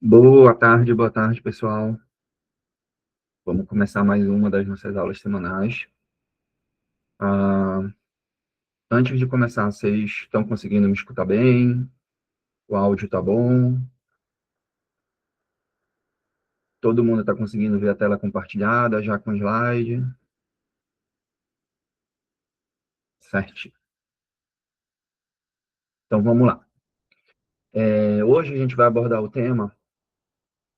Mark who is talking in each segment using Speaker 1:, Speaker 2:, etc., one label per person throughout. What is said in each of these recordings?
Speaker 1: Boa tarde, pessoal. Vamos começar mais uma das nossas aulas semanais. Ah, Antes de começar, vocês estão conseguindo me escutar bem? O áudio tá bom? Todo mundo está conseguindo ver a tela compartilhada, já com slide? Certo. Então, vamos lá. Hoje a gente vai abordar o tema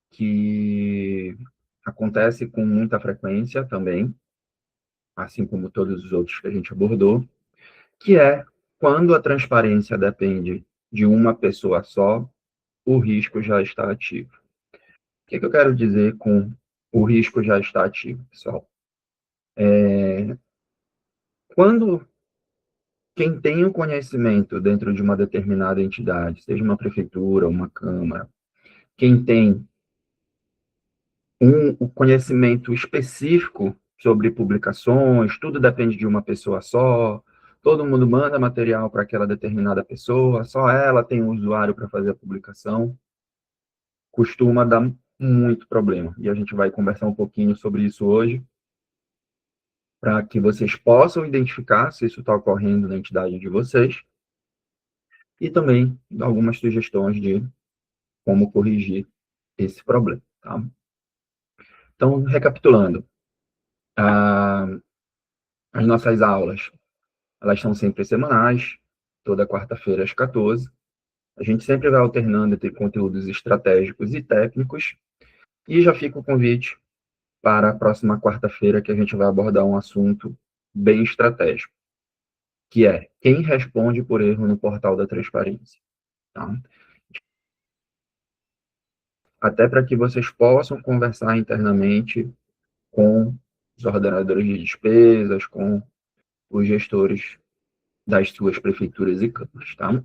Speaker 1: que acontece com muita frequência também, assim como todos os outros que a gente abordou, que é quando a transparência depende de uma pessoa só, o risco já está ativo. O que eu quero dizer com o risco já está ativo, pessoal? Quando quem tem o conhecimento dentro de uma determinada entidade, seja uma prefeitura, uma câmara, quem tem o conhecimento específico sobre publicações, tudo depende de uma pessoa só, todo mundo manda material para aquela determinada pessoa, só ela tem um usuário para fazer a publicação, costuma dar muito problema. E a gente vai conversar um pouquinho sobre isso hoje, para que vocês possam identificar se isso está ocorrendo na entidade de vocês e também algumas sugestões de como corrigir esse problema. Tá? Então, recapitulando, ah, as nossas aulas, elas são sempre semanais, toda quarta-feira às 14. A gente sempre vai alternando entre conteúdos estratégicos e técnicos, e já fica o convite para a próxima quarta-feira, que a gente vai abordar um assunto bem estratégico, que é quem responde por erro no portal da transparência. Tá? Até para que vocês possam conversar internamente com os ordenadores de despesas, com os gestores das suas prefeituras e câmaras, tá?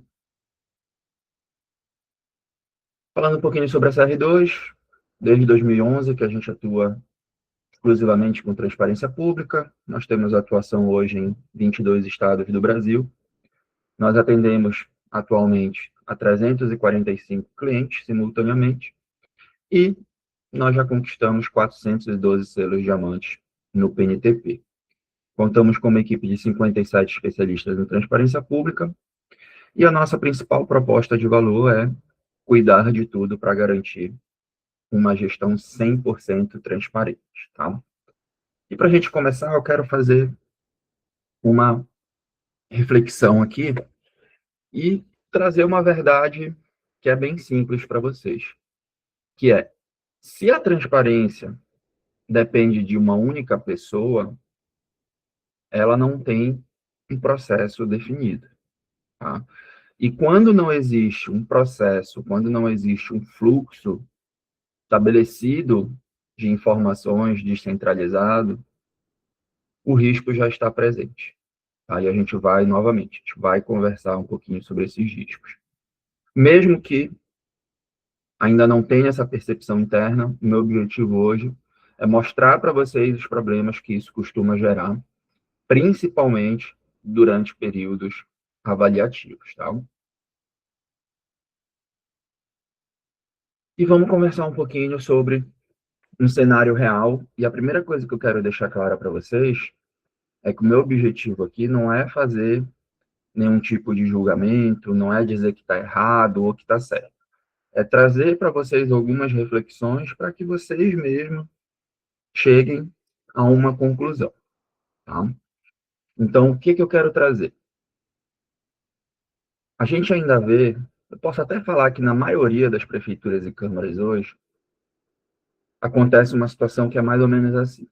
Speaker 1: Falando um pouquinho sobre a CR2, desde 2011 que a gente atua exclusivamente com transparência pública, nós temos atuação hoje em 22 estados do Brasil, nós atendemos atualmente a 345 clientes simultaneamente e nós já conquistamos 412 selos diamantes no PNTP. Contamos com uma equipe de 57 especialistas em transparência pública e a nossa principal proposta de valor é cuidar de tudo para garantir uma gestão 100% transparente. Tá? E para a gente começar, eu quero fazer uma reflexão aqui e trazer uma verdade que é bem simples para vocês, que é, se a transparência depende de uma única pessoa, ela não tem um processo definido. Tá? E quando não existe um processo, quando não existe um fluxo estabelecido de informações descentralizado, o risco já está presente. Aí a gente vai, novamente, a gente vai conversar um pouquinho sobre esses riscos. Mesmo que ainda não tenha essa percepção interna, o meu objetivo hoje é mostrar para vocês os problemas que isso costuma gerar, principalmente durante períodos avaliativos, tá? E vamos conversar um pouquinho sobre um cenário real. E a primeira coisa que eu quero deixar clara para vocês é que o meu objetivo aqui não é fazer nenhum tipo de julgamento, não é dizer que está errado ou que está certo. É trazer para vocês algumas reflexões para que vocês mesmos cheguem a uma conclusão. Tá? Então, o que eu quero trazer? A gente ainda vê, eu posso até falar que na maioria das prefeituras e câmaras hoje, acontece uma situação que é mais ou menos assim.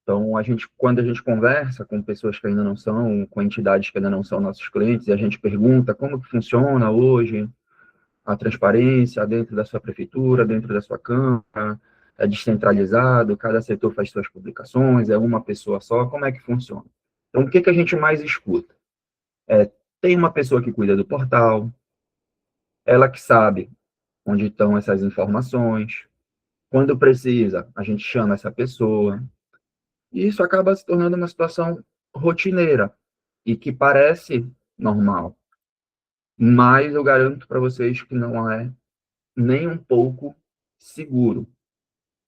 Speaker 1: Então, quando a gente conversa com pessoas que ainda não são, com entidades que ainda não são nossos clientes, e a gente pergunta como que funciona hoje a transparência dentro da sua prefeitura, dentro da sua câmara, é descentralizado, cada setor faz suas publicações, é uma pessoa só, como é que funciona? Então, o que a gente mais escuta? Tem uma pessoa que cuida do portal, ela que sabe onde estão essas informações, quando precisa, a gente chama essa pessoa, e isso acaba se tornando uma situação rotineira e que parece normal, mas eu garanto para vocês que não é nem um pouco seguro.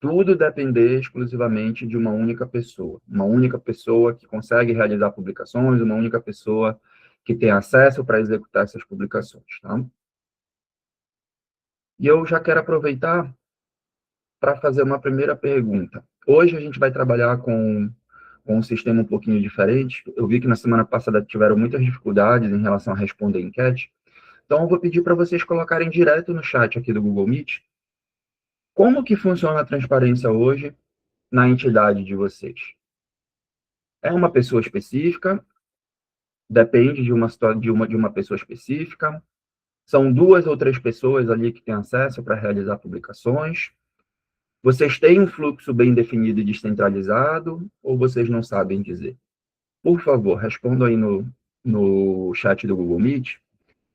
Speaker 1: Tudo depender exclusivamente de uma única pessoa que consegue realizar publicações, uma única pessoa que tem acesso para executar essas publicações, tá? E eu já quero aproveitar para fazer uma primeira pergunta. Hoje a gente vai trabalhar com um sistema um pouquinho diferente. Eu vi que na semana passada tiveram muitas dificuldades em relação a responder enquete. Então, eu vou pedir para vocês colocarem direto no chat aqui do Google Meet como que funciona a transparência hoje na entidade de vocês. É uma pessoa específica? Depende de uma pessoa específica? São 2 ou 3 pessoas ali que têm acesso para realizar publicações? Vocês têm um fluxo bem definido e descentralizado ou vocês não sabem dizer? Por favor, respondam aí no chat do Google Meet,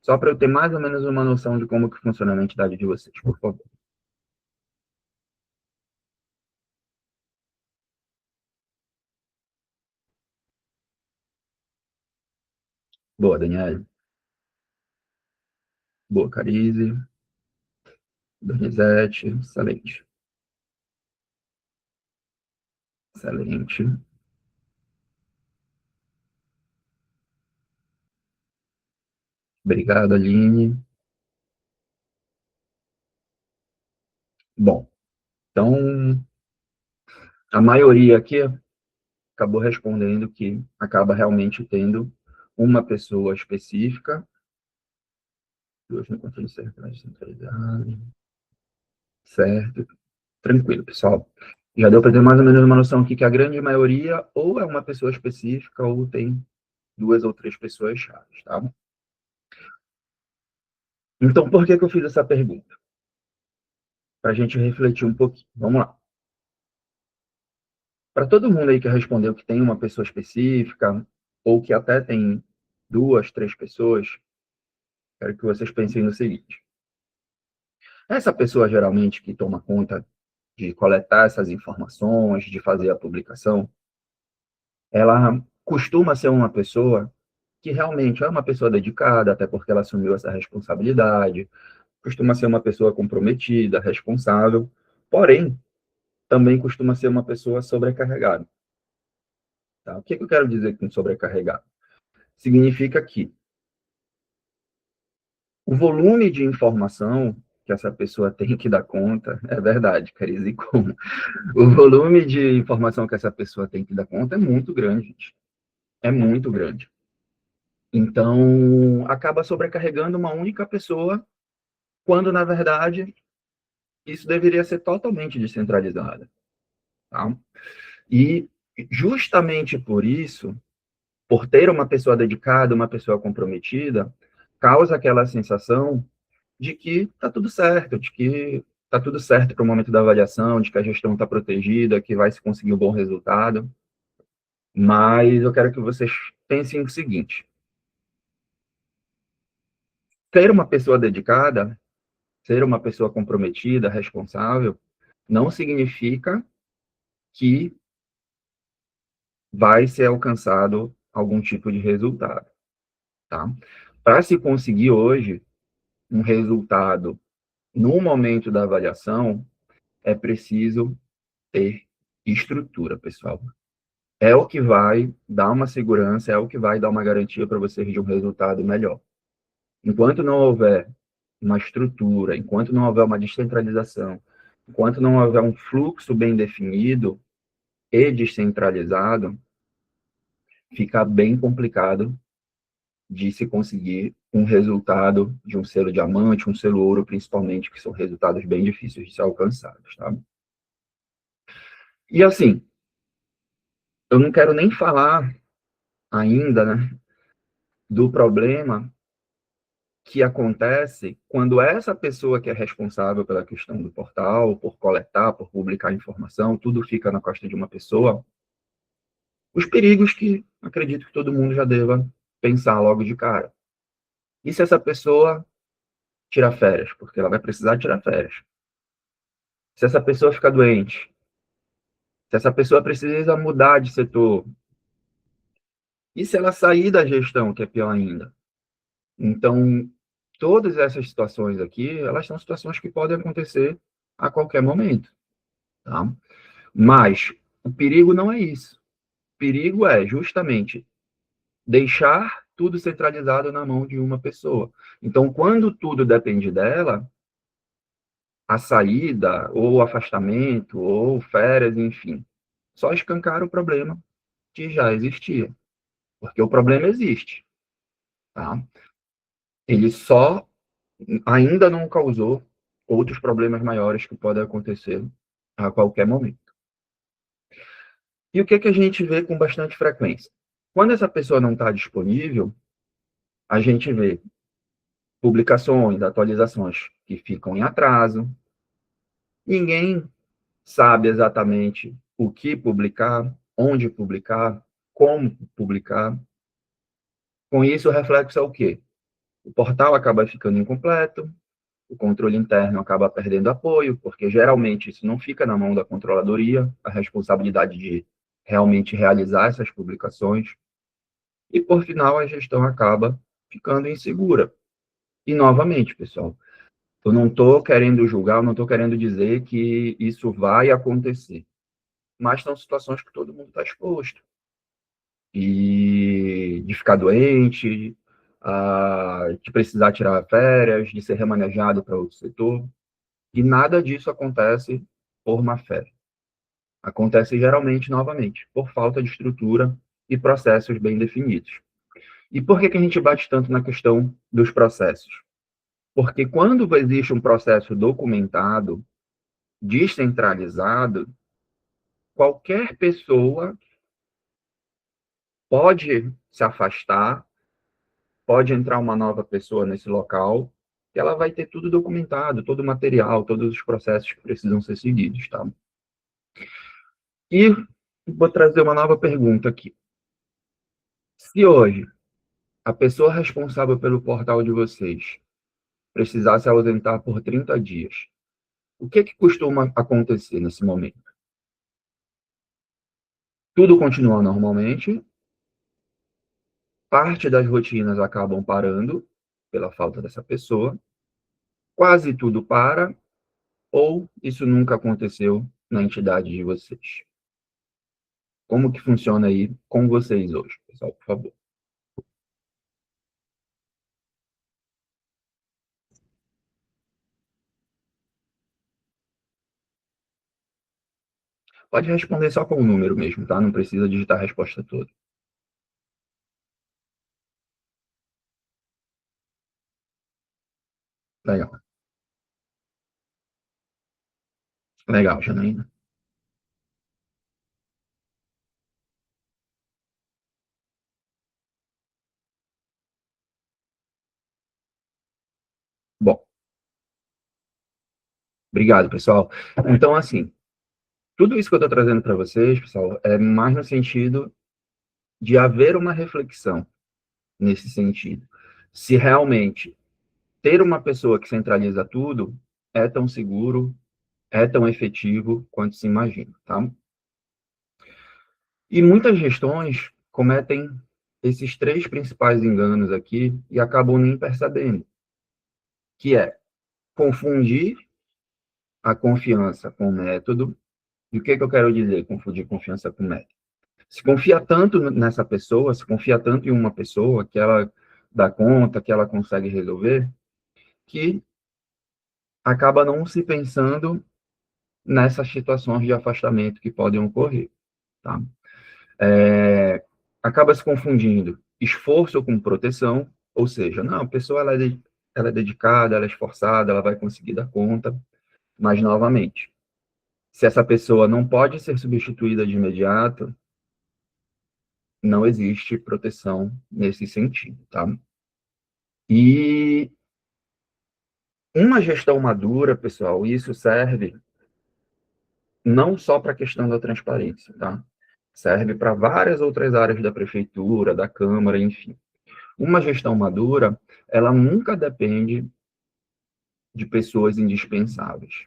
Speaker 1: só para eu ter mais ou menos uma noção de como que funciona a entidade de vocês, por favor. Boa, Daniela. Boa, Carize. Donizete. Excelente. Excelente. Obrigado, Aline. Bom, então, a maioria aqui acabou respondendo que acaba realmente tendo uma pessoa específica. Duas no controle centralizado. Certo. Tranquilo, pessoal. Já deu para ter mais ou menos uma noção aqui que a grande maioria ou é uma pessoa específica ou tem 2 ou 3 pessoas chaves, tá? Então, por que que eu fiz essa pergunta? Para a gente refletir um pouquinho. Vamos lá. Para todo mundo aí que respondeu que tem uma pessoa específica ou que até tem 2, 3 pessoas, quero que vocês pensem no seguinte. Essa pessoa, geralmente, que toma conta de coletar essas informações, de fazer a publicação, ela costuma ser uma pessoa que realmente é uma pessoa dedicada, até porque ela assumiu essa responsabilidade, costuma ser uma pessoa comprometida, responsável, porém, também costuma ser uma pessoa sobrecarregada. Tá? O que eu quero dizer com sobrecarregado? Significa que o volume de informação que essa pessoa tem que dar conta, é verdade, Cariz, e como? O volume de informação que essa pessoa tem que dar conta é muito grande, gente. É muito grande. Então, acaba sobrecarregando uma única pessoa, quando, na verdade, isso deveria ser totalmente descentralizado. Tá? E, justamente por isso, por ter uma pessoa dedicada, uma pessoa comprometida, causa aquela sensação de que está tudo certo, de que está tudo certo para o momento da avaliação, de que a gestão está protegida, que vai se conseguir um bom resultado. Mas eu quero que vocês pensem o seguinte: ser uma pessoa dedicada, ser uma pessoa comprometida, responsável, não significa que vai ser alcançado algum tipo de resultado, tá? Para se conseguir hoje um resultado no momento da avaliação, é preciso ter estrutura, pessoal. É o que vai dar uma segurança, é o que vai dar uma garantia para vocês de um resultado melhor. Enquanto não houver uma estrutura, enquanto não houver uma descentralização, enquanto não houver um fluxo bem definido e descentralizado, fica bem complicado de se conseguir um resultado de um selo diamante, um selo ouro, principalmente, que são resultados bem difíceis de ser alcançados, tá? E assim, eu não quero nem falar ainda, né, do problema que acontece quando essa pessoa que é responsável pela questão do portal, por coletar, por publicar informação, tudo fica na costa de uma pessoa, os perigos que acredito que todo mundo já deva pensar logo de cara. E se essa pessoa tirar férias? Porque ela vai precisar tirar férias. Se essa pessoa ficar doente, se essa pessoa precisa mudar de setor, e se ela sair da gestão, que é pior ainda? Então, todas essas situações aqui, elas são situações que podem acontecer a qualquer momento, tá? Mas o perigo não é isso. O perigo é justamente deixar tudo centralizado na mão de uma pessoa. Então, quando tudo depende dela, a saída, ou o afastamento, ou férias, enfim, só escancara o problema que já existia. Porque o problema existe, tá? Ele só ainda não causou outros problemas maiores que podem acontecer a qualquer momento. E o que, que a gente vê com bastante frequência? Quando essa pessoa não está disponível, a gente vê publicações, atualizações que ficam em atraso, ninguém sabe exatamente o que publicar, onde publicar, como publicar. Com isso, o reflexo é o quê? O portal acaba ficando incompleto, o controle interno acaba perdendo apoio, porque geralmente isso não fica na mão da controladoria, a responsabilidade de realmente realizar essas publicações, e por final a gestão acaba ficando insegura. E novamente, pessoal, eu não estou querendo julgar, eu não estou querendo dizer que isso vai acontecer, mas são situações que todo mundo está exposto. E de ficar doente, de precisar tirar férias, de ser remanejado para outro setor. E nada disso acontece por má fé. Acontece geralmente, novamente, por falta de estrutura e processos bem definidos. E por que, que a gente bate tanto na questão dos processos? Porque quando existe um processo documentado, descentralizado, qualquer pessoa pode se afastar, pode entrar uma nova pessoa nesse local, e ela vai ter tudo documentado, todo o material, todos os processos que precisam ser seguidos, tá? E vou trazer uma nova pergunta aqui. Se hoje a pessoa responsável pelo portal de vocês precisar se ausentar por 30 dias, o que que costuma acontecer nesse momento? Tudo continua normalmente, parte das rotinas acabam parando pela falta dessa pessoa, quase tudo para, ou isso nunca aconteceu na entidade de vocês? Como que funciona aí com vocês hoje, pessoal, por favor? Pode responder só com o número mesmo, tá? Não precisa digitar a resposta toda. Legal. Legal, Janaína. Bom, obrigado, pessoal. Então, assim, tudo isso que eu estou trazendo para vocês, pessoal, é mais no sentido de haver uma reflexão nesse sentido. Se realmente ter uma pessoa que centraliza tudo é tão seguro, é tão efetivo quanto se imagina, tá? E muitas gestões cometem esses três principais enganos aqui e acabam nem percebendo, que é confundir a confiança com o método. E o que, que eu quero dizer, confundir confiança com método? Se confia tanto nessa pessoa, se confia tanto em uma pessoa que ela dá conta, que ela consegue resolver, que acaba não se pensando nessas situações de afastamento que podem ocorrer, tá? Acaba se confundindo esforço com proteção, ou seja, não, a pessoa ela é dedicada, ela é esforçada, ela vai conseguir dar conta, mas novamente, se essa pessoa não pode ser substituída de imediato, não existe proteção nesse sentido, tá? E uma gestão madura, pessoal, isso serve não só para a questão da transparência, tá? Serve para várias outras áreas da prefeitura, da Câmara, enfim. Uma gestão madura, ela nunca depende de pessoas indispensáveis,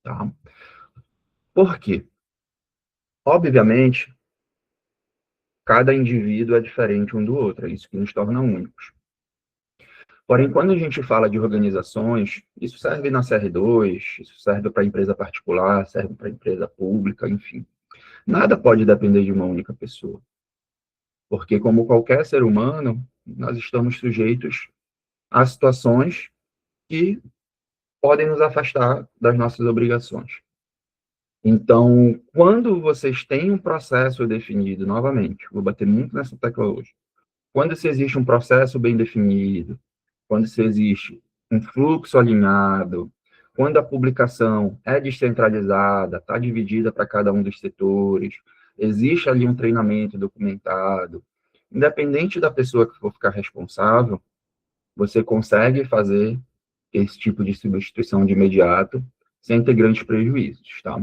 Speaker 1: tá? Por quê? Obviamente, cada indivíduo é diferente um do outro, é isso que nos torna únicos. Porém, quando a gente fala de organizações, isso serve na CR2, isso serve para empresa particular, serve para empresa pública, enfim. Nada pode depender de uma única pessoa. Porque, como qualquer ser humano, nós estamos sujeitos a situações que podem nos afastar das nossas obrigações. Então, quando vocês têm um processo definido, novamente, vou bater muito nessa tecla hoje, quando se existe um processo bem definido, quando se existe um fluxo alinhado, quando a publicação é descentralizada, está dividida para cada um dos setores, existe ali um treinamento documentado, independente da pessoa que for ficar responsável, você consegue fazer esse tipo de substituição de imediato sem ter grandes prejuízos, tá?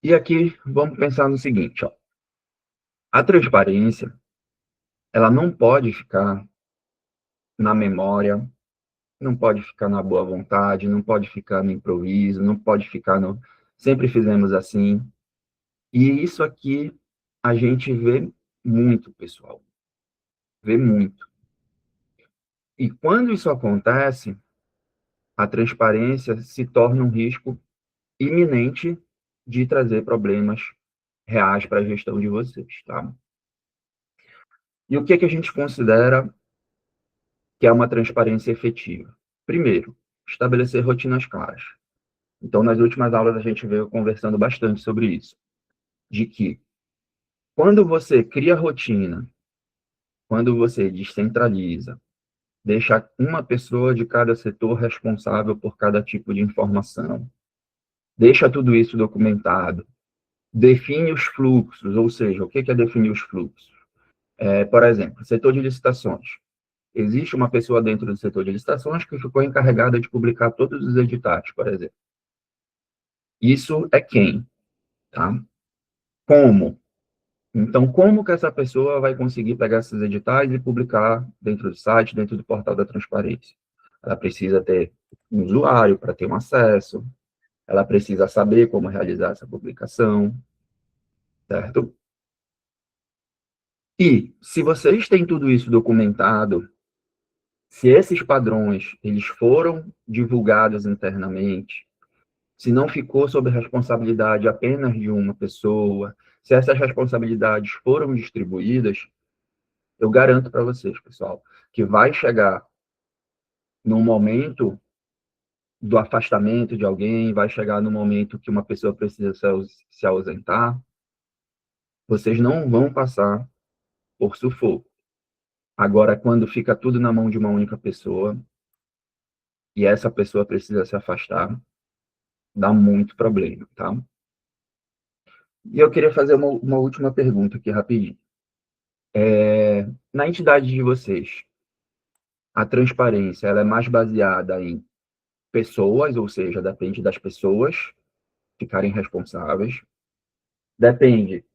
Speaker 1: E aqui vamos pensar no seguinte, ó. A transparência, ela não pode ficar na memória, não pode ficar na boa vontade, não pode ficar no improviso, não pode ficar no sempre fizemos assim. E isso aqui a gente vê muito, pessoal, vê muito. E quando isso acontece, a transparência se torna um risco iminente de trazer problemas reais para a gestão de vocês, tá? E o que que a gente considera que é uma transparência efetiva? Primeiro, estabelecer rotinas claras. Então, nas últimas aulas a gente veio conversando bastante sobre isso, de que quando você cria rotina, quando você descentraliza, deixa uma pessoa de cada setor responsável por cada tipo de informação, deixa tudo isso documentado, define os fluxos, ou seja, o que é definir os fluxos? Por exemplo, setor de licitações. Existe uma pessoa dentro do setor de licitações que ficou encarregada de publicar todos os editais, por exemplo. Isso é quem, tá? Como? Então, como que essa pessoa vai conseguir pegar esses editais e publicar dentro do site, dentro do portal da transparência? Ela precisa ter um usuário para ter um acesso, ela precisa saber como realizar essa publicação, certo? E, se vocês têm tudo isso documentado, se esses padrões eles foram divulgados internamente, se não ficou sob responsabilidade apenas de uma pessoa, se essas responsabilidades foram distribuídas, eu garanto para vocês, pessoal, que vai chegar num momento do afastamento de alguém, vai chegar no momento que uma pessoa precisa se ausentar, vocês não vão passar por sufoco. Agora, quando fica tudo na mão de uma única pessoa e essa pessoa precisa se afastar, dá muito problema, tá? E eu queria fazer uma última pergunta aqui rapidinho. Na entidade de vocês, a transparência ela é mais baseada em pessoas, ou seja, depende das pessoas ficarem responsáveis, depende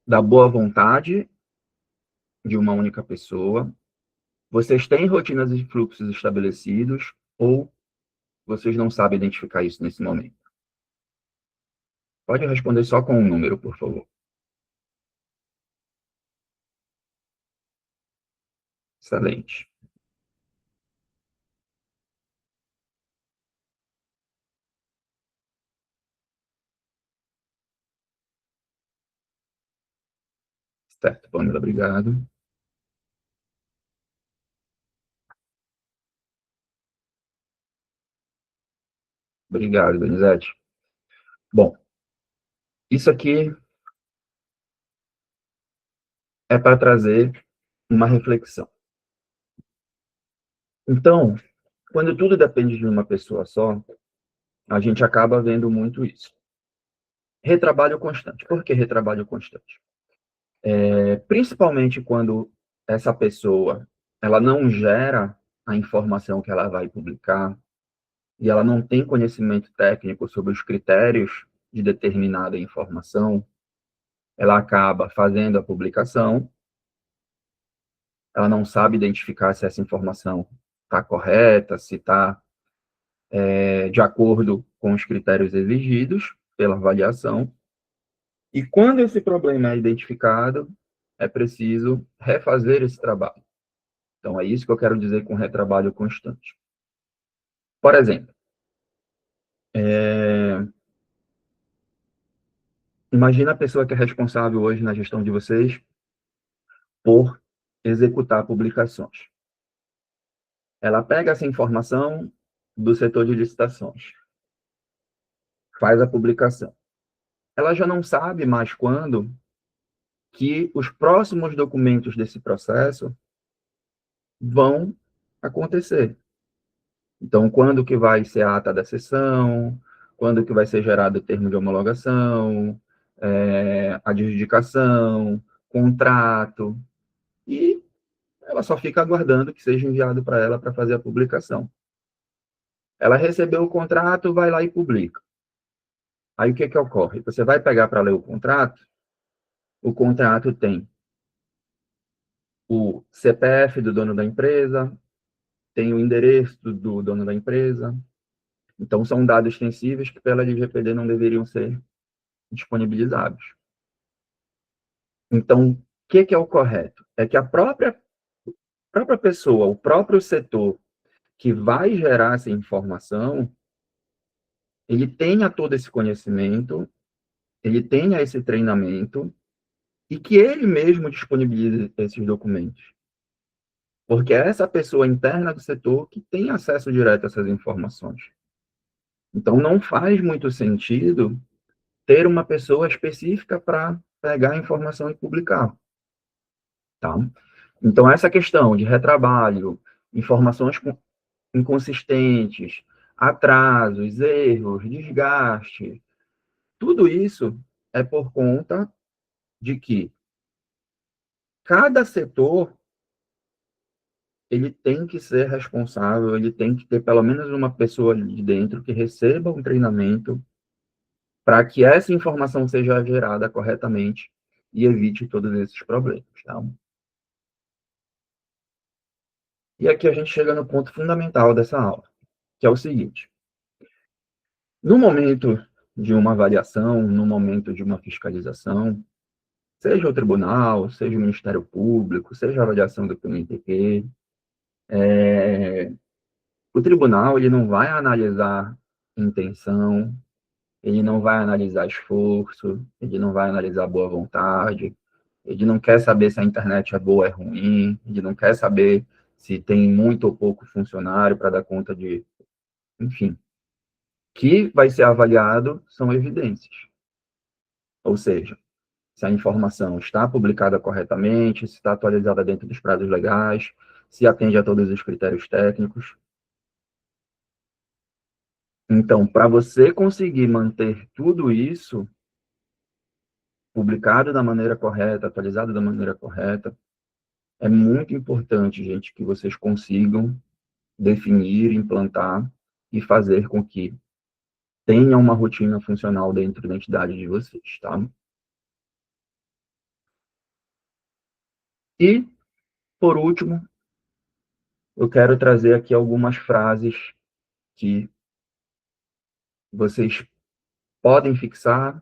Speaker 1: da boa vontade de uma única pessoa. Vocês têm rotinas e fluxos estabelecidos ou vocês não sabem identificar isso nesse momento? Pode responder só com um número, por favor. Excelente. Certo, Pamela, obrigado. Obrigado, Donizete. Bom, isso aqui é para trazer uma reflexão. Então, quando tudo depende de uma pessoa só, a gente acaba vendo muito isso. Retrabalho constante. Por que retrabalho constante? Principalmente quando essa pessoa ela não gera a informação que ela vai publicar e ela não tem conhecimento técnico sobre os critérios de determinada informação, ela acaba fazendo a publicação, ela não sabe identificar se essa informação está correta, se está de acordo com os critérios exigidos pela avaliação, E quando esse problema é identificado, é preciso refazer esse trabalho. Então, é isso que eu quero dizer com retrabalho constante. Por exemplo, imagina a pessoa que é responsável hoje na gestão de vocês por executar publicações. Ela pega essa informação do setor de licitações, faz a publicação. Ela já não sabe mais quando que os próximos documentos desse processo vão acontecer. Então, quando que vai ser a ata da sessão, quando que vai ser gerado o termo de homologação, adjudicação, contrato, e ela só fica aguardando que seja enviado para ela para fazer a publicação. Ela recebeu o contrato, vai lá e publica. Aí o que que ocorre? Você vai pegar para ler o contrato tem o CPF do dono da empresa, tem o endereço do dono da empresa. Então, são dados sensíveis que, pela LGPD, não deveriam ser disponibilizados. Então, o que é o correto? É que a própria pessoa, o próprio setor que vai gerar essa informação, ele tenha todo esse conhecimento, ele tenha esse treinamento e que ele mesmo disponibilize esses documentos. Porque é essa pessoa interna do setor que tem acesso direto a essas informações. Então, não faz muito sentido ter uma pessoa específica para pegar a informação e publicar. Tá? Então, essa questão de retrabalho, informações inconsistentes, atrasos, erros, desgaste, tudo isso é por conta de que cada setor ele tem que ser responsável, ele tem que ter pelo menos uma pessoa ali de dentro que receba um treinamento para que essa informação seja gerada corretamente e evite todos esses problemas. Tá? E aqui a gente chega no ponto fundamental dessa aula, que é o seguinte: no momento de uma avaliação, no momento de uma fiscalização, seja o tribunal, seja o Ministério Público, seja a avaliação do PMTP, o tribunal ele não vai analisar intenção, ele não vai analisar esforço, ele não vai analisar boa vontade, ele não quer saber se a internet é boa ou é ruim, ele não quer saber se tem muito ou pouco funcionário para dar conta de... Enfim, o que vai ser avaliado são evidências. Ou seja, se a informação está publicada corretamente, se está atualizada dentro dos prazos legais, se atende a todos os critérios técnicos. Então, para você conseguir manter tudo isso publicado da maneira correta, atualizado da maneira correta, é muito importante, gente, que vocês consigam definir, implantar e fazer com que tenha uma rotina funcional dentro da entidade de vocês, tá? E, por último, eu quero trazer aqui algumas frases que vocês podem fixar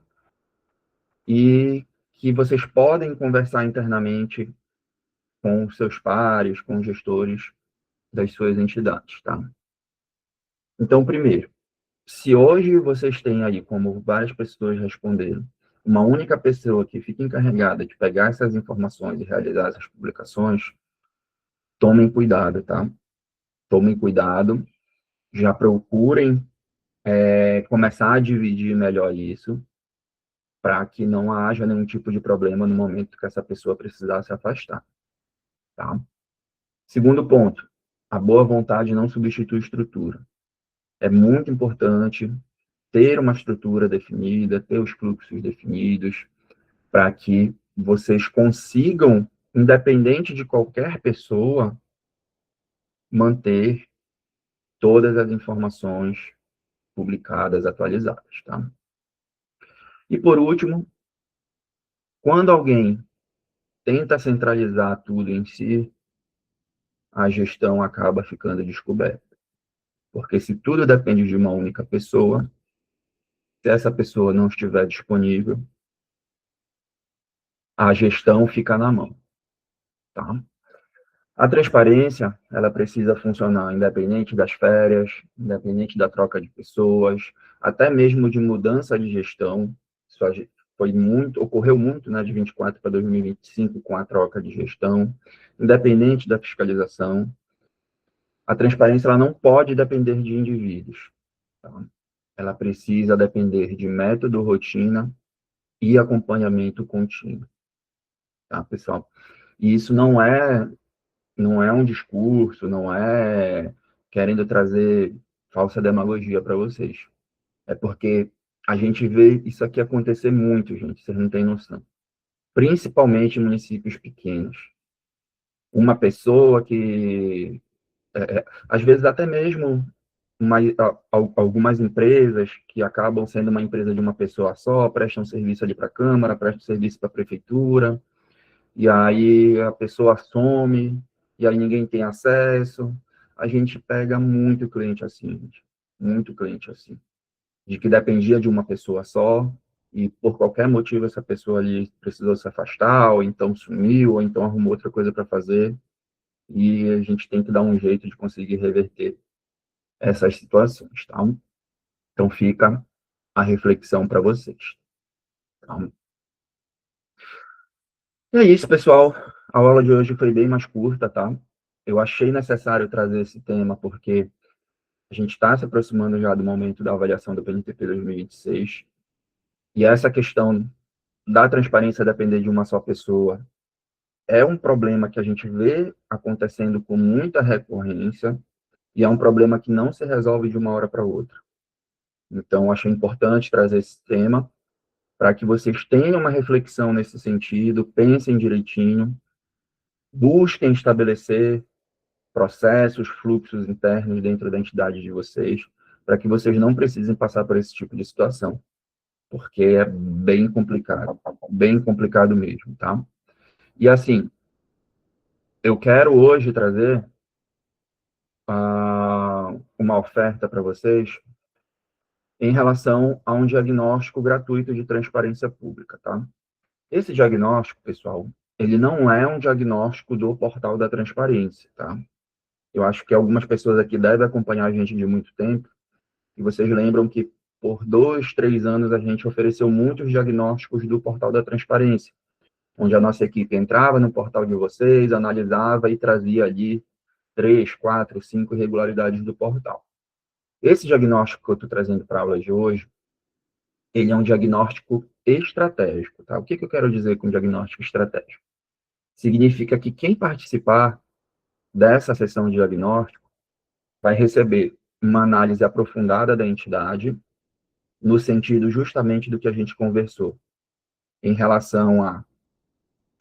Speaker 1: e que vocês podem conversar internamente com os seus pares, com os gestores das suas entidades, tá? Então, primeiro, se hoje vocês têm aí, como várias pessoas responderam, uma única pessoa que fica encarregada de pegar essas informações e realizar essas publicações, tomem cuidado, tá? Tomem cuidado, já procurem começar a dividir melhor isso, para que não haja nenhum tipo de problema no momento que essa pessoa precisar se afastar, tá? Segundo ponto, a boa vontade não substitui estrutura. É muito importante ter uma estrutura definida, ter os fluxos definidos, para que vocês consigam, independente de qualquer pessoa, manter todas as informações publicadas, atualizadas, tá? E por último, quando alguém tenta centralizar tudo em si, a gestão acaba ficando descoberta. Porque se tudo depende de uma única pessoa, se essa pessoa não estiver disponível, a gestão fica na mão, tá? A transparência, ela precisa funcionar independente das férias, independente da troca de pessoas, até mesmo de mudança de gestão. Isso ocorreu muito, né, de 24 para 2025 com a troca de gestão, independente da fiscalização. A transparência ela não pode depender de indivíduos, tá? Ela precisa depender de método, rotina e acompanhamento contínuo, tá, pessoal? E isso não é um discurso, não é querendo trazer falsa demagogia para vocês. É porque a gente vê isso aqui acontecer muito, gente, vocês não têm noção. Principalmente em municípios pequenos. Uma pessoa que, às vezes até mesmo algumas empresas que acabam sendo uma empresa de uma pessoa só, prestam serviço ali para a Câmara, prestam serviço para a Prefeitura, e aí a pessoa some, e aí ninguém tem acesso. A gente pega muito cliente assim, gente. Muito cliente assim. De que dependia de uma pessoa só, e por qualquer motivo essa pessoa ali precisou se afastar, ou então sumiu, ou então arrumou outra coisa para fazer, e a gente tem que dar um jeito de conseguir reverter essas situações, tá? Então fica a reflexão para vocês, tá? E é isso, pessoal. A aula de hoje foi bem mais curta, tá? Eu achei necessário trazer esse tema porque a gente está se aproximando já do momento da avaliação do PNTP 2026, e essa questão da transparência depender de uma só pessoa é um problema que a gente vê acontecendo com muita recorrência e é um problema que não se resolve de uma hora para outra. Então, achei importante trazer esse tema para que vocês tenham uma reflexão nesse sentido, pensem direitinho, busquem estabelecer processos, fluxos internos dentro da entidade de vocês, para que vocês não precisem passar por esse tipo de situação, porque é bem complicado mesmo, tá? E assim, eu quero hoje trazer uma oferta para vocês em relação a um diagnóstico gratuito de transparência pública, tá? Esse diagnóstico, pessoal, ele não é um diagnóstico do portal da transparência, tá? Eu acho que algumas pessoas aqui devem acompanhar a gente de muito tempo, e vocês lembram que por 2, 3 anos a gente ofereceu muitos diagnósticos do portal da transparência, onde a nossa equipe entrava no portal de vocês, analisava e trazia ali 3, 4, 5 irregularidades do portal. Esse diagnóstico que eu estou trazendo para a aula de hoje, ele é um diagnóstico estratégico, tá? O que eu quero dizer com diagnóstico estratégico? Significa que quem participar dessa sessão de diagnóstico vai receber uma análise aprofundada da entidade, no sentido justamente do que a gente conversou, em relação a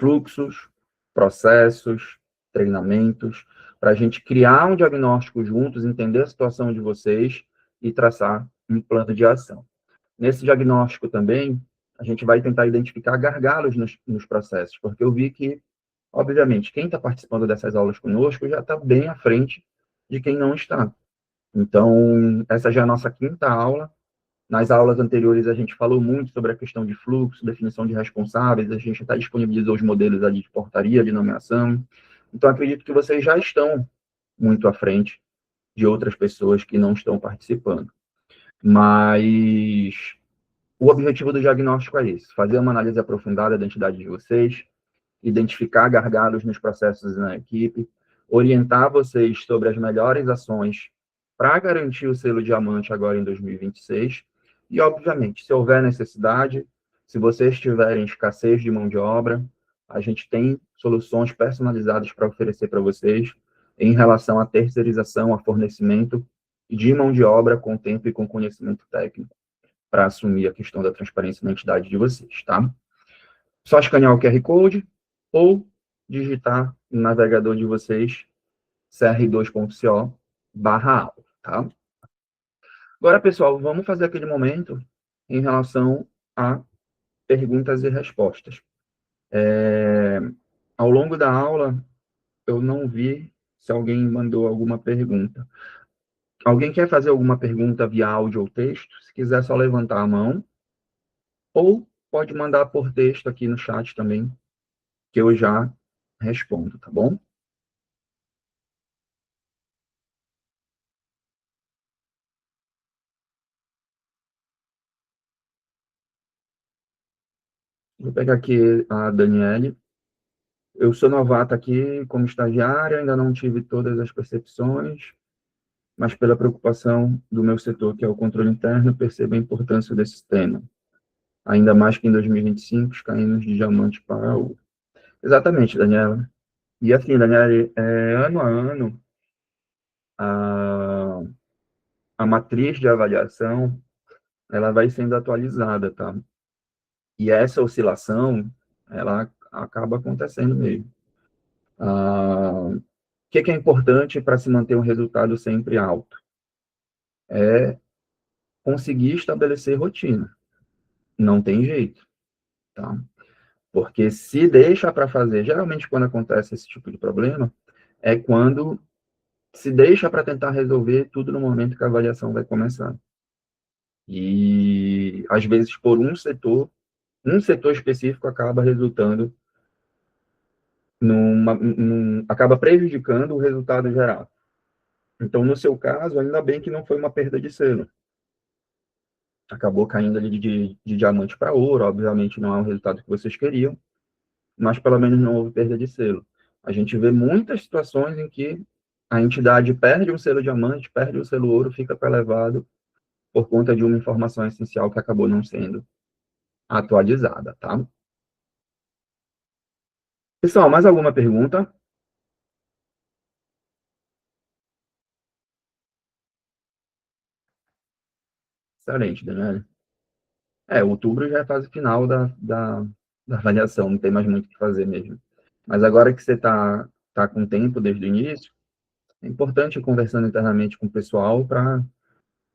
Speaker 1: fluxos, processos, treinamentos, para a gente criar um diagnóstico juntos, entender a situação de vocês e traçar um plano de ação. Nesse diagnóstico também, a gente vai tentar identificar gargalos nos processos, porque eu vi que, obviamente, quem está participando dessas aulas conosco já está bem à frente de quem não está. Então, essa já é a nossa quinta aula. Nas aulas anteriores, a gente falou muito sobre a questão de fluxo, definição de responsáveis, a gente até disponibilizou os modelos ali de portaria, de nomeação. Então, acredito que vocês já estão muito à frente de outras pessoas que não estão participando. Mas o objetivo do diagnóstico é esse: fazer uma análise aprofundada da entidade de vocês, identificar gargalos nos processos na equipe, orientar vocês sobre as melhores ações para garantir o selo diamante agora em 2026. E, obviamente, se houver necessidade, se vocês tiverem escassez de mão de obra, a gente tem soluções personalizadas para oferecer para vocês em relação à terceirização, a fornecimento de mão de obra com tempo e com conhecimento técnico para assumir a questão da transparência na entidade de vocês, tá? Só escanear o QR Code ou digitar no navegador de vocês cr2.co/aula, tá? Agora, pessoal, vamos fazer aquele momento em relação a perguntas e respostas. Ao longo da aula, eu não vi se alguém mandou alguma pergunta. Alguém quer fazer alguma pergunta via áudio ou texto? Se quiser, só levantar a mão. Ou pode mandar por texto aqui no chat também, que eu já respondo, tá bom? Vou pegar aqui a Daniele. Eu sou novata aqui como estagiária, ainda não tive todas as percepções, mas pela preocupação do meu setor, que é o controle interno, percebo a importância desse tema. Ainda mais que em 2025 os caímos de diamante para ouro. Exatamente, Daniela. E assim, Daniela, ano a ano, a, a matriz de avaliação, ela vai sendo atualizada, tá? E essa oscilação, ela acaba acontecendo mesmo. O que é importante para se manter um resultado sempre alto? É conseguir estabelecer rotina. Não tem jeito, tá? Porque se deixa para fazer, geralmente quando acontece esse tipo de problema, é quando se deixa para tentar resolver tudo no momento que a avaliação vai começar. E, às vezes, por um setor específico acaba resultando acaba prejudicando o resultado geral. Então, no seu caso, ainda bem que não foi uma perda de selo. Acabou caindo ali de diamante para ouro, obviamente não é um resultado que vocês queriam, mas pelo menos não houve perda de selo. A gente vê muitas situações em que a entidade perde um selo diamante, perde um selo ouro, fica para elevado por conta de uma informação essencial que acabou não sendo atualizada, tá? Pessoal, mais alguma pergunta? Excelente, Daniela. Outubro já é a fase final da avaliação, não tem mais muito o que fazer mesmo. Mas agora que você tá com tempo desde o início, é importante ir conversando internamente com o pessoal para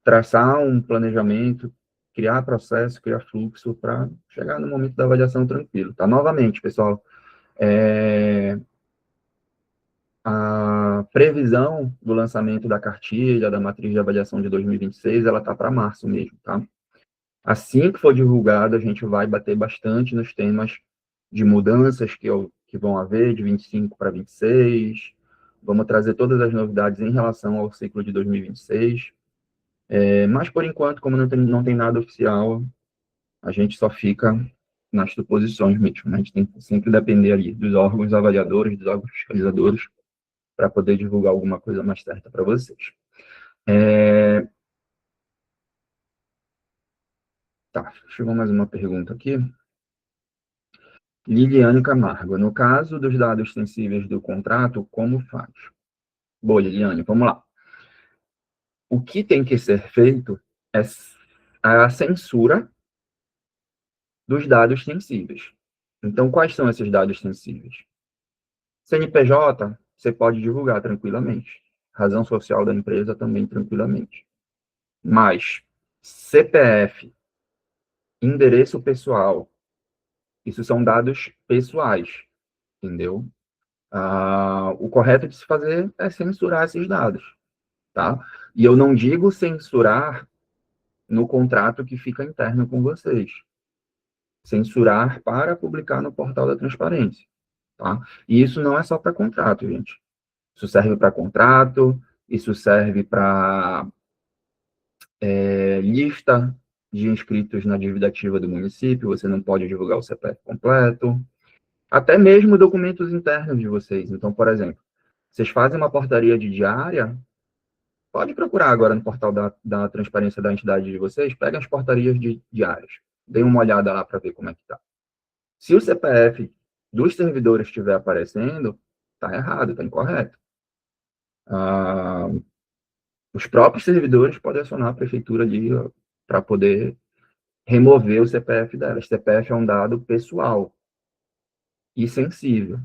Speaker 1: traçar um planejamento, criar processo, criar fluxo para chegar no momento da avaliação tranquilo, tá? Novamente, pessoal, a previsão do lançamento da cartilha, da matriz de avaliação de 2026, ela tá para março mesmo, tá? Assim que for divulgado, a gente vai bater bastante nos temas de mudanças que vão haver de 25 para 26. Vamos trazer todas as novidades em relação ao ciclo de 2026. Mas, por enquanto, como não tem nada oficial, a gente só fica nas suposições mesmo. A gente tem que sempre depender ali dos órgãos avaliadores, dos órgãos fiscalizadores, para poder divulgar alguma coisa mais certa para vocês. Tá, chegou mais uma pergunta aqui. Liliane Camargo, no caso dos dados sensíveis do contrato, como faz? Boa, Liliane, vamos lá. O que tem que ser feito é a censura dos dados sensíveis. Então, quais são esses dados sensíveis? CNPJ, você pode divulgar tranquilamente. Razão social da empresa também tranquilamente. Mas CPF, endereço pessoal, isso são dados pessoais, entendeu? O correto de se fazer é censurar esses dados, tá? E eu não digo censurar no contrato que fica interno com vocês. Censurar para publicar no portal da transparência, tá? E isso não é só para contrato, gente. Isso serve para contrato, isso serve para lista de inscritos na dívida ativa do município, você não pode divulgar o CPF completo, até mesmo documentos internos de vocês. Então, por exemplo, vocês fazem uma portaria de diária, pode procurar agora no portal da transparência da entidade de vocês, pega as portarias diárias, dê uma olhada lá para ver como é que está. Se o CPF dos servidores estiver aparecendo, está errado, está incorreto. Ah, os próprios servidores podem acionar a prefeitura ali para poder remover o CPF delas. CPF é um dado pessoal e sensível.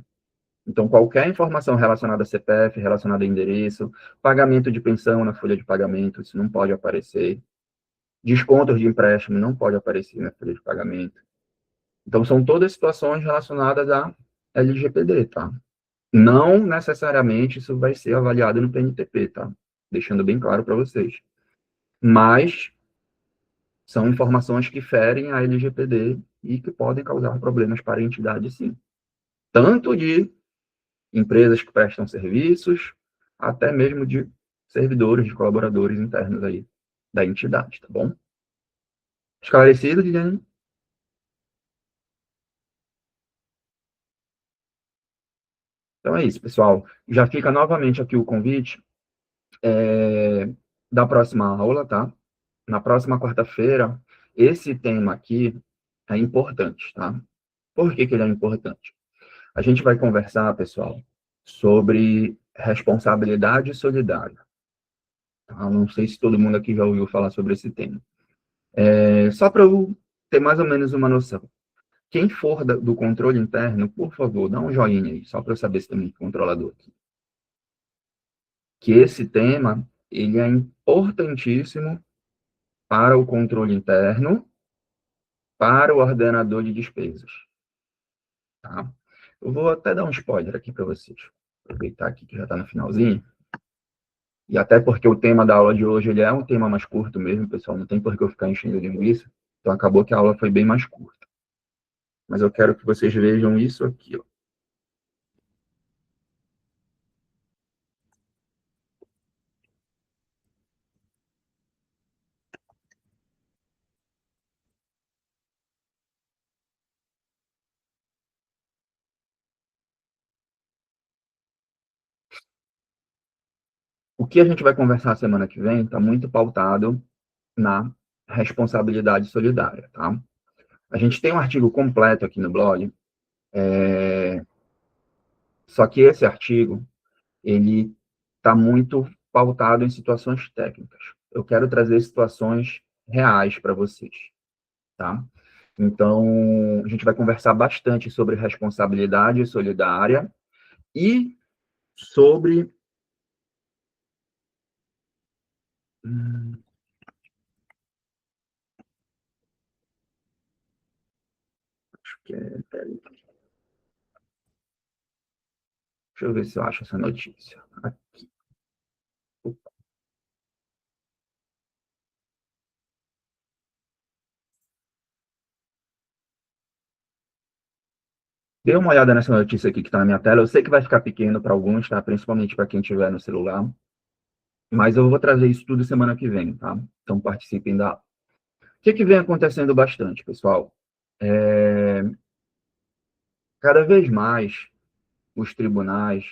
Speaker 1: Então, qualquer informação relacionada a CPF, relacionada a endereço, pagamento de pensão na folha de pagamento, isso não pode aparecer. Descontos de empréstimo não pode aparecer na folha de pagamento. Então, são todas situações relacionadas a LGPD, tá? Não necessariamente isso vai ser avaliado no PNTP, tá? Deixando bem claro para vocês. Mas são informações que ferem a LGPD e que podem causar problemas para a entidade, sim. tanto de empresas que prestam serviços, até mesmo de servidores, de colaboradores internos aí da entidade, tá bom? Esclarecido, Liliane? Então é isso, pessoal. Já fica novamente aqui o convite da próxima aula, tá? Na próxima quarta-feira, esse tema aqui é importante, tá? Por que que ele é importante? A gente vai conversar, pessoal, sobre responsabilidade solidária. Tá? Não sei se todo mundo aqui já ouviu falar sobre esse tema. Só para eu ter mais ou menos uma noção. Quem for do controle interno, por favor, dá um joinha aí, só para eu saber se tem muito controlador aqui. Que esse tema, ele é importantíssimo para o controle interno, para o ordenador de despesas. Tá? Eu vou até dar um spoiler aqui para vocês. Aproveitar aqui que já está no finalzinho. E até porque o tema da aula de hoje ele é um tema mais curto mesmo, pessoal. Não tem por que eu ficar enchendo de linguiça. Então acabou que a aula foi bem mais curta. Mas eu quero que vocês vejam isso aqui. Ó. O que a gente vai conversar semana que vem está muito pautado na responsabilidade solidária, tá? A gente tem um artigo completo aqui no blog, só que esse artigo, ele está muito pautado em situações técnicas. Eu quero trazer situações reais para vocês, tá? Então, a gente vai conversar bastante sobre responsabilidade solidária e sobre... Acho que deixa eu ver se eu acho essa notícia. Aqui. Dê uma olhada nessa notícia aqui que está na minha tela. Eu sei que vai ficar pequeno para alguns, tá? Principalmente para quem tiver no celular. Mas eu vou trazer isso tudo semana que vem, tá? Então participem da... O que vem acontecendo bastante, pessoal? Cada vez mais os tribunais,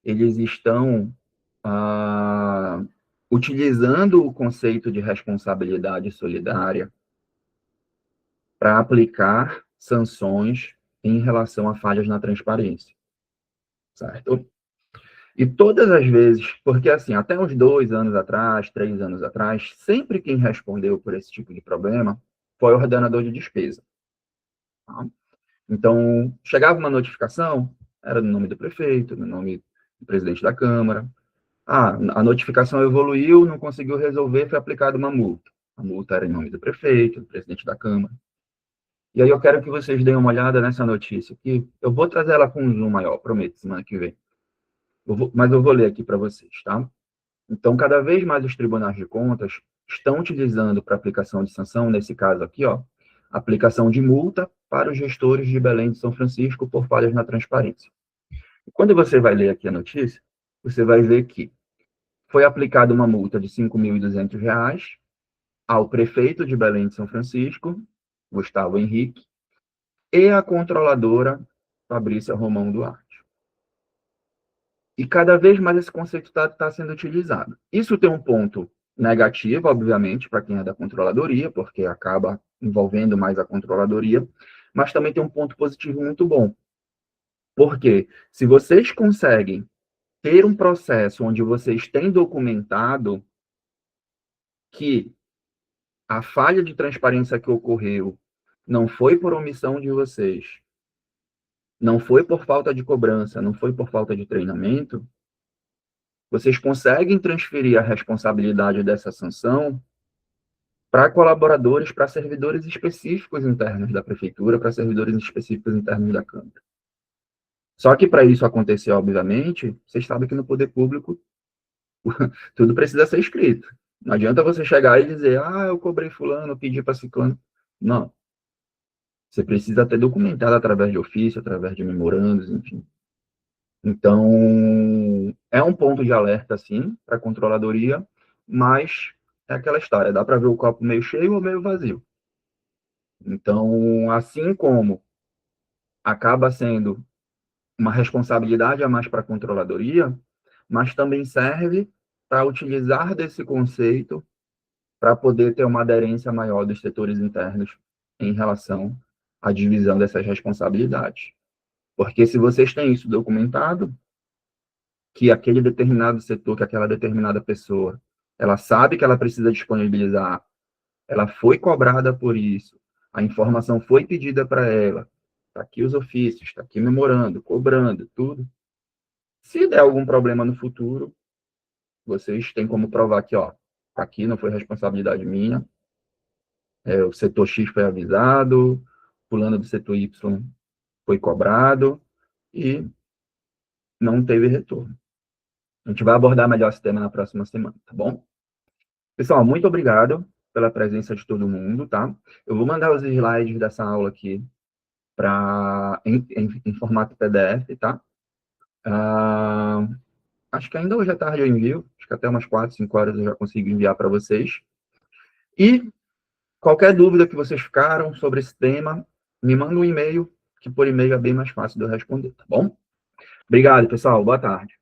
Speaker 1: eles estão ah, utilizando o conceito de responsabilidade solidária para aplicar sanções em relação a falhas na transparência, certo? E todas as vezes, porque assim, até uns 2 anos atrás, 3 anos atrás, sempre quem respondeu por esse tipo de problema foi o ordenador de despesa. Tá? Então, chegava uma notificação, era no nome do prefeito, no nome do presidente da Câmara. Ah, a notificação evoluiu, não conseguiu resolver, foi aplicada uma multa. A multa era em nome do prefeito, do presidente da Câmara. E aí eu quero que vocês deem uma olhada nessa notícia aqui. Eu vou trazer ela com um zoom maior, prometo, semana que vem. Mas eu vou ler aqui para vocês, tá? Então, cada vez mais os tribunais de contas estão utilizando para aplicação de sanção, nesse caso aqui, ó, aplicação de multa para os gestores de Belém de São Francisco por falhas na transparência. Quando você vai ler aqui a notícia, você vai ver que foi aplicada uma multa de R$ 5.200 ao prefeito de Belém de São Francisco, Gustavo Henrique, e à controladora Fabrícia Romão Duarte. E cada vez mais esse conceito está sendo utilizado. Isso tem um ponto negativo, obviamente, para quem é da controladoria, porque acaba envolvendo mais a controladoria, mas também tem um ponto positivo muito bom. Porque se vocês conseguem ter um processo onde vocês têm documentado que a falha de transparência que ocorreu não foi por omissão de vocês, não foi por falta de cobrança, não foi por falta de treinamento, vocês conseguem transferir a responsabilidade dessa sanção para colaboradores, para servidores específicos internos da prefeitura, para servidores específicos internos da Câmara. Só que para isso acontecer, obviamente, vocês sabem que no poder público tudo precisa ser escrito. Não adianta você chegar e dizer, ah, eu cobrei fulano, eu pedi para ciclano. Não. Você precisa ter documentado através de ofício, através de memorandos, enfim. Então, é um ponto de alerta, sim, para a controladoria, mas é aquela história, dá para ver o copo meio cheio ou meio vazio. Então, assim como acaba sendo uma responsabilidade a mais para a controladoria, mas também serve para utilizar desse conceito para poder ter uma aderência maior dos setores internos em relação à divisão dessas responsabilidades. Porque se vocês têm isso documentado, que aquele determinado setor, que aquela determinada pessoa, ela sabe que ela precisa disponibilizar, ela foi cobrada por isso, a informação foi pedida para ela, está aqui os ofícios, está aqui memorando, cobrando, tudo. Se der algum problema no futuro, vocês têm como provar que, ó, aqui não foi responsabilidade minha, o setor X foi avisado, fulano do setor Y foi cobrado e não teve retorno. A gente vai abordar melhor esse tema na próxima semana, tá bom? Pessoal, muito obrigado pela presença de todo mundo, tá? Eu vou mandar os slides dessa aula aqui em formato PDF, tá? Acho que ainda hoje à tarde eu envio, acho que até umas 4, 5 horas eu já consigo enviar para vocês. E qualquer dúvida que vocês ficaram sobre esse tema, me manda um e-mail, que por e-mail é bem mais fácil de eu responder, tá bom? Obrigado, pessoal. Boa tarde.